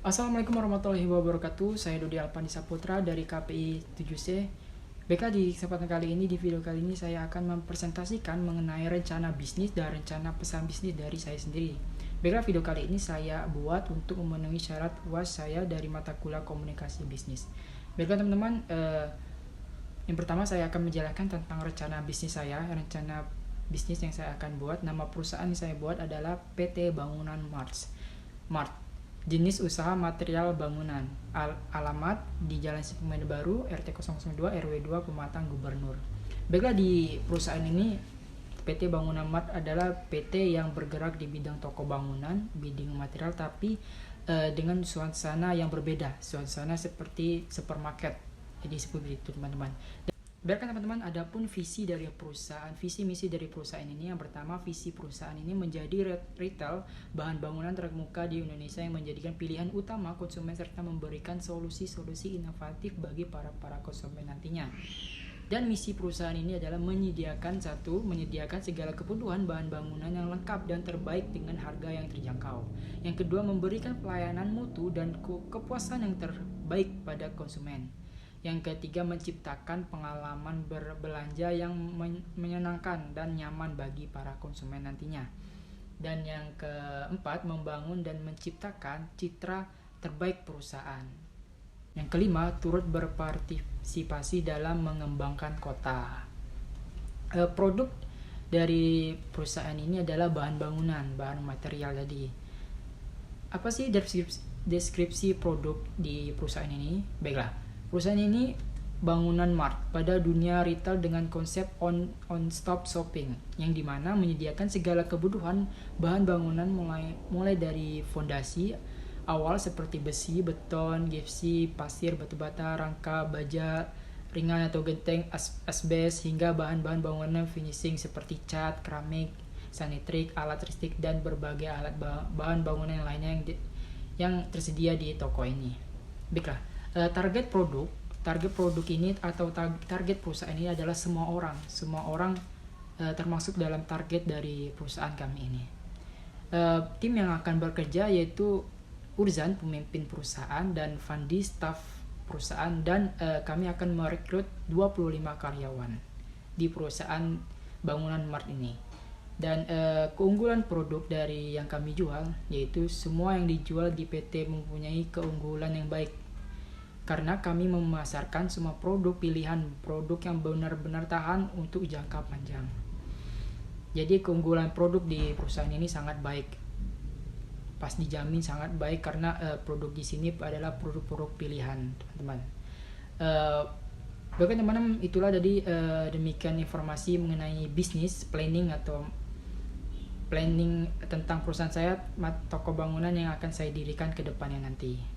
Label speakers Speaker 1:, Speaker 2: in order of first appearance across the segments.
Speaker 1: Assalamualaikum warahmatullahi wabarakatuh. Saya Dodi Alpandi Saputra dari KPI 7C. Baiklah, di kesempatan kali ini, di video kali ini saya akan mempresentasikan mengenai rencana bisnis dan rencana pesan bisnis dari saya sendiri. Baiklah, video kali ini saya buat untuk memenuhi syarat UAS saya dari mata kuliah komunikasi bisnis. Baiklah teman-teman, yang pertama saya akan menjelaskan tentang rencana bisnis saya. Rencana bisnis yang saya akan buat, nama perusahaan yang saya buat adalah PT Bangunan Mart. Jenis usaha material bangunan. Alamat di Jalan Sipemen Baru, RT 002 RW 2 Pematang Gubernur. Baiklah, di perusahaan ini PT Bangunan Mart adalah PT yang bergerak di bidang toko bangunan, bidang material, tapi dengan suasana yang berbeda, suasana seperti supermarket. Jadi seperti itu teman-teman. Biarkan teman-teman, adapun visi dari perusahaan, visi misi dari perusahaan ini, yang pertama, visi perusahaan ini menjadi retail bahan bangunan terkemuka di Indonesia yang menjadikan pilihan utama konsumen serta memberikan solusi-solusi inovatif bagi para konsumen nantinya. Dan misi perusahaan ini adalah menyediakan segala kebutuhan bahan bangunan yang lengkap dan terbaik dengan harga yang terjangkau. Yang kedua, memberikan pelayanan mutu dan kepuasan yang terbaik pada konsumen. Yang ketiga, menciptakan pengalaman berbelanja yang menyenangkan dan nyaman bagi para konsumen nantinya. Dan yang keempat, membangun dan menciptakan citra terbaik perusahaan. Yang kelima, turut berpartisipasi dalam mengembangkan kota. Produk dari perusahaan ini adalah bahan bangunan, bahan material tadi. Apa sih deskripsi produk di perusahaan ini? Baiklah, perusahaan ini bangunan mart pada dunia retail dengan konsep on-stop shopping, yang dimana menyediakan segala kebutuhan bahan bangunan mulai dari fondasi awal seperti besi, beton, gipsi, pasir, batu bata, rangka, baja ringan atau genteng, asbes, hingga bahan-bahan bangunan finishing seperti cat, keramik, sanitrik, alat listrik, dan berbagai alat bahan bangunan lainnya yang tersedia di toko ini. Baiklah, target produk ini atau target perusahaan ini adalah semua orang termasuk dalam target dari perusahaan kami ini. Tim yang akan bekerja yaitu Urzan, pemimpin perusahaan, dan Fandi, staf perusahaan, dan kami akan merekrut 25 karyawan di perusahaan bangunan Mart ini. Dan keunggulan produk dari yang kami jual yaitu semua yang dijual di PT mempunyai keunggulan yang baik, karena kami memasarkan semua produk pilihan, produk yang benar-benar tahan untuk jangka panjang. Jadi keunggulan produk di perusahaan ini sangat baik, pas dijamin sangat baik, karena produk di sini adalah produk-produk pilihan, teman-teman. Baik teman-teman, itulah tadi demikian informasi mengenai bisnis planning atau planning tentang perusahaan saya, toko bangunan yang akan saya dirikan ke depannya nanti.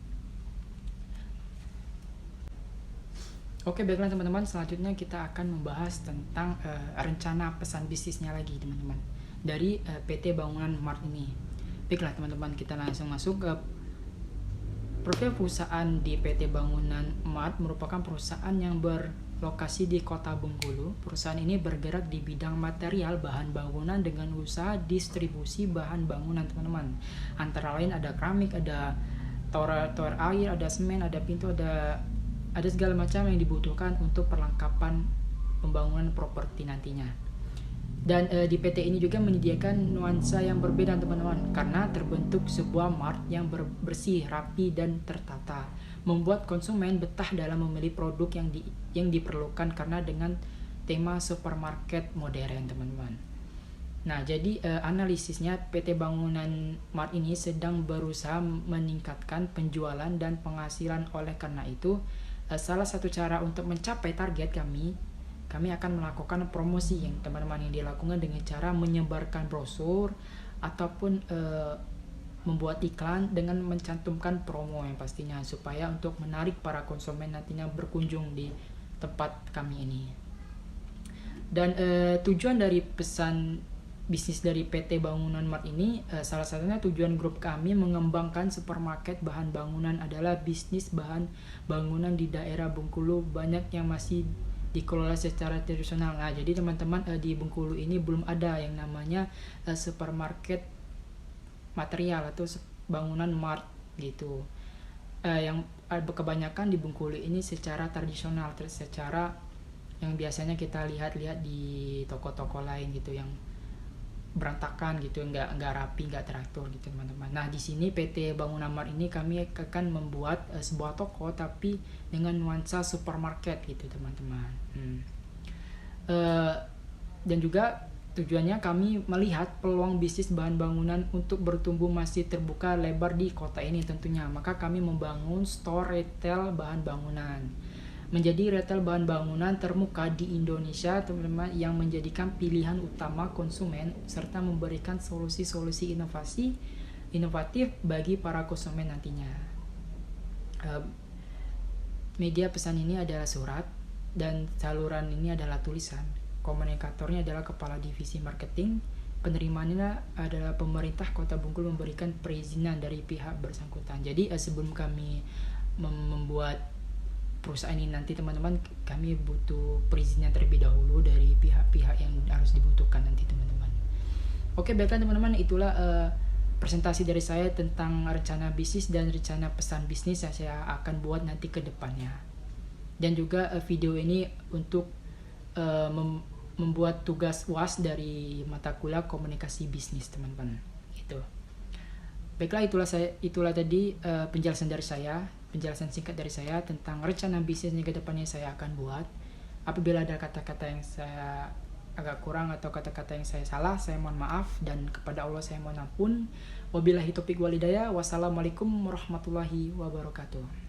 Speaker 1: Oke, baiklah teman-teman, selanjutnya kita akan membahas tentang rencana pesan bisnisnya lagi teman-teman dari PT Bangunan Mart ini. Baiklah teman-teman, kita langsung masuk ke profil perusahaan di PT Bangunan Mart. Merupakan perusahaan yang berlokasi di Kota Bengkulu. Perusahaan ini bergerak di bidang material bahan bangunan dengan usaha distribusi bahan bangunan teman-teman. Antara lain ada keramik, ada tower air, ada semen, ada pintu, ada segala macam yang dibutuhkan untuk perlengkapan pembangunan properti nantinya. Dan di PT ini juga menyediakan nuansa yang berbeda teman-teman, karena terbentuk sebuah mart yang bersih, rapi, dan tertata, membuat konsumen betah dalam memilih produk yang diperlukan karena dengan tema supermarket modern teman-teman. Nah, jadi analisisnya PT Bangunan Mart ini sedang berusaha meningkatkan penjualan dan penghasilan. Oleh karena itu, salah satu cara untuk mencapai target kami akan melakukan promosi yang teman-teman yang dilakukan dengan cara menyebarkan brosur ataupun membuat iklan dengan mencantumkan promo yang pastinya, supaya untuk menarik para konsumen nantinya berkunjung di tempat kami ini. Dan tujuan dari pesan bisnis dari PT Bangunan Mart ini, salah satunya tujuan grup kami mengembangkan supermarket bahan bangunan adalah bisnis bahan bangunan di daerah Bengkulu banyak yang masih dikelola secara tradisional. Nah, jadi teman-teman, di Bengkulu ini belum ada yang namanya supermarket material atau bangunan mart gitu. yang kebanyakan di Bengkulu ini secara tradisional, secara yang biasanya kita lihat-lihat di toko-toko lain gitu, yang berantakan gitu, nggak rapi, nggak teratur gitu teman-teman. Nah di sini PT Bangunan Mart ini kami akan membuat sebuah toko tapi dengan nuansa supermarket gitu teman-teman. Dan juga tujuannya kami melihat peluang bisnis bahan bangunan untuk bertumbuh masih terbuka lebar di kota ini tentunya. Maka kami membangun store retail bahan bangunan, menjadi retail bahan bangunan termuka di Indonesia teman-teman, yang menjadikan pilihan utama konsumen serta memberikan solusi-solusi inovatif bagi para konsumen nantinya. Media pesan ini adalah surat dan saluran ini adalah tulisan. Komunikatornya adalah kepala divisi marketing. Penerimaannya adalah pemerintah Kota Bengkulu memberikan perizinan dari pihak bersangkutan. Jadi sebelum kami membuat perusahaan ini nanti teman-teman, kami butuh perizinan terlebih dahulu dari pihak-pihak yang harus dibutuhkan nanti teman-teman. Oke, baiklah teman-teman, itulah presentasi dari saya tentang rencana bisnis dan rencana pesan bisnis yang saya akan buat nanti ke depannya. Dan juga video ini untuk membuat tugas UAS dari mata kuliah komunikasi bisnis teman-teman. Gitu. Baiklah, itulah tadi penjelasan singkat dari saya tentang rencana bisnis yang kedepannya saya akan buat. Apabila ada kata-kata yang saya agak kurang atau kata-kata yang saya salah, saya mohon maaf, dan kepada Allah saya mohon ampun. Wabillahi taufiq wal hidayah. Wassalamualaikum warahmatullahi wabarakatuh.